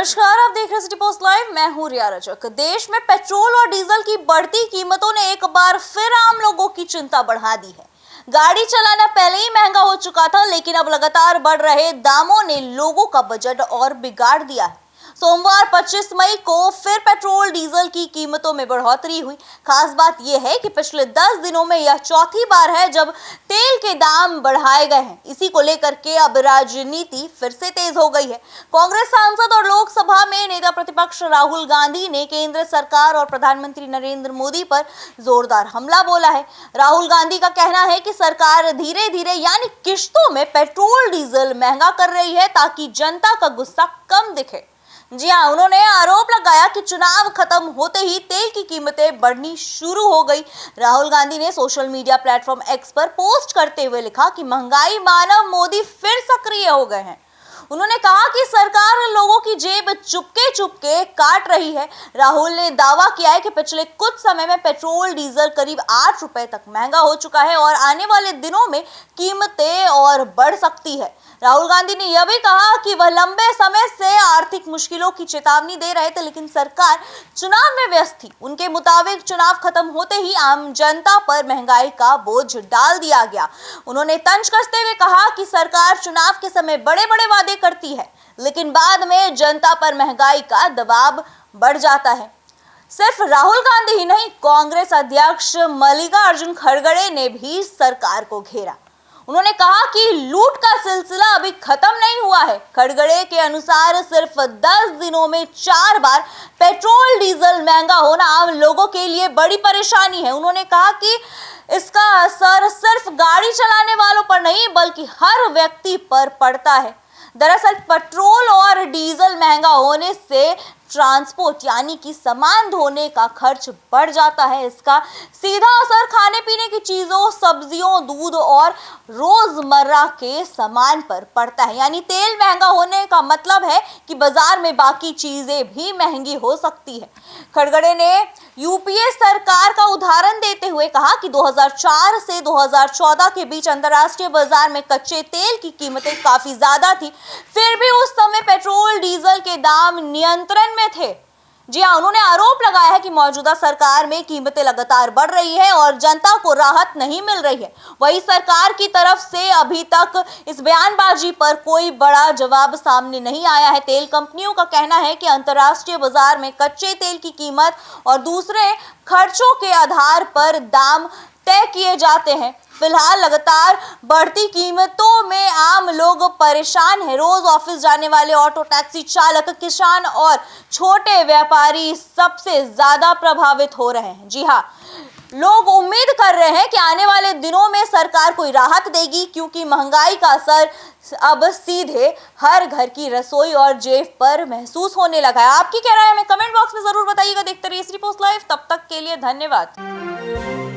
नमस्कार, आप देख रहे हैं सिटी पोस्ट लाइव। मैं हूं रिया रजक। देश में पेट्रोल और डीजल की बढ़ती कीमतों ने एक बार फिर आम लोगों की चिंता बढ़ा दी है। गाड़ी चलाना पहले ही महंगा हो चुका था, लेकिन अब लगातार बढ़ रहे दामों ने लोगों का बजट और बिगाड़ दिया है। सोमवार 25 मई को फिर पेट्रोल डीजल की कीमतों में बढ़ोतरी हुई। खास बात यह है कि पिछले 10 दिनों में यह चौथी बार है जब तेल के दाम बढ़ाए गए हैं। इसी को लेकर के अब राजनीति फिर से तेज हो गई है। कांग्रेस सांसद और लोकसभा में नेता प्रतिपक्ष राहुल गांधी ने केंद्र सरकार और प्रधानमंत्री नरेंद्र मोदी पर जोरदार हमला बोला है। राहुल गांधी का कहना है कि सरकार धीरे धीरे यानी किश्तों में पेट्रोल डीजल महंगा कर रही है ताकि जनता का गुस्सा कम दिखे। जी हाँ, उन्होंने आरोप लगाया कि चुनाव खत्म होते ही तेल की कीमतें बढ़नी शुरू हो गई। राहुल गांधी ने सोशल मीडिया प्लेटफॉर्म एक्स पर पोस्ट करते हुए लिखा कि महंगाई मानव मोदी फिर सक्रिय हो गए हैं। उन्होंने कहा कि सरकार लोगों की जेब चुपके चुपके काट रही है। राहुल ने दावा किया है कि पिछले कुछ समय में पेट्रोल डीजल करीब 8 रुपए तक महंगा हो चुका है और आने वाले दिनों में कीमतें और बढ़ सकती है। राहुल गांधी ने यह भी कहा कि वह लंबे समय से आर्थिक मुश्किलों की चेतावनी दे रहे थे, लेकिन सरकार चुनाव में व्यस्त थी। उनके मुताबिक चुनाव खत्म होते ही आम जनता पर महंगाई का बोझ डाल दिया गया। उन्होंने तंज कसते हुए कहा कि सरकार चुनाव के समय बड़े बड़े वादे करती है, लेकिन बाद में जनता पर महंगाई का दबाव बढ़ जाता है। सिर्फ राहुल गांधी ही नहीं, कांग्रेस अध्यक्ष मल्लिकार्जुन खड़गे ने भी सरकार को घेरा। उन्होंने कहा कि लूट का सिलसिला अभी खत्म नहीं हुआ है। खड़गे के अनुसार सिर्फ 10 दिनों में 4 बार पेट्रोल डीजल महंगा होना आम लोगों के लिए बड़ी परेशानी है। उन्होंने कहा कि इसका असर सिर्फ गाड़ी चलाने वालों पर नहीं बल्कि हर व्यक्ति पर पड़ता है। दरअसल पेट्रोल और डीजल महंगा होने से ट्रांसपोर्ट यानी कि सामान ढोने का खर्च बढ़ जाता है। इसका सीधा असर खाने पीने की चीजों, सब्जियों, दूध और रोजमर्रा के सामान पर पड़ता है। यानी तेल महंगा होने का मतलब है कि बाजार में बाकी चीजें भी महंगी हो सकती है। खड़गे ने यूपीए सरकार का उदाहरण देते हुए कहा कि 2004 से 2014 के बीच अंतर्राष्ट्रीय बाजार में कच्चे तेल की कीमतें काफी ज्यादा थी, फिर भी उस समय पेट्रोल डीजल के दाम नियंत्रण में थे। जी हाँ, उन्होंने आरोप लगाया है कि मौजूदा सरकार में कीमतें लगातार बढ़ रही है और जनता को राहत नहीं मिल रही है। वही सरकार की तरफ से अभी तक इस बयानबाजी पर कोई बड़ा जवाब सामने नहीं आया है। तेल कंपनियों का कहना है कि अंतर्राष्ट्रीय बाजार में कच्चे तेल की कीमत और दूसरे खर्चों के आधार पर दाम तय किए जाते हैं। फिलहाल लगातार बढ़ती कीमतों में आम लोग परेशान हैं। रोज ऑफिस जाने वाले ऑटो टैक्सी चालक, किसान और छोटे व्यापारी सबसे ज्यादा प्रभावित हो रहे हैं। जी हाँ, लोग उम्मीद कर रहे हैं कि आने वाले दिनों में सरकार कोई राहत देगी, क्योंकि महंगाई का असर अब सीधे हर घर की रसोई और जेब पर महसूस होने लगा है। आपकी क्या राय है हमें कमेंट बॉक्स में जरूर बताइएगा। देखते रहिए सिटी पोस्ट लाइव। तब तक के लिए धन्यवाद।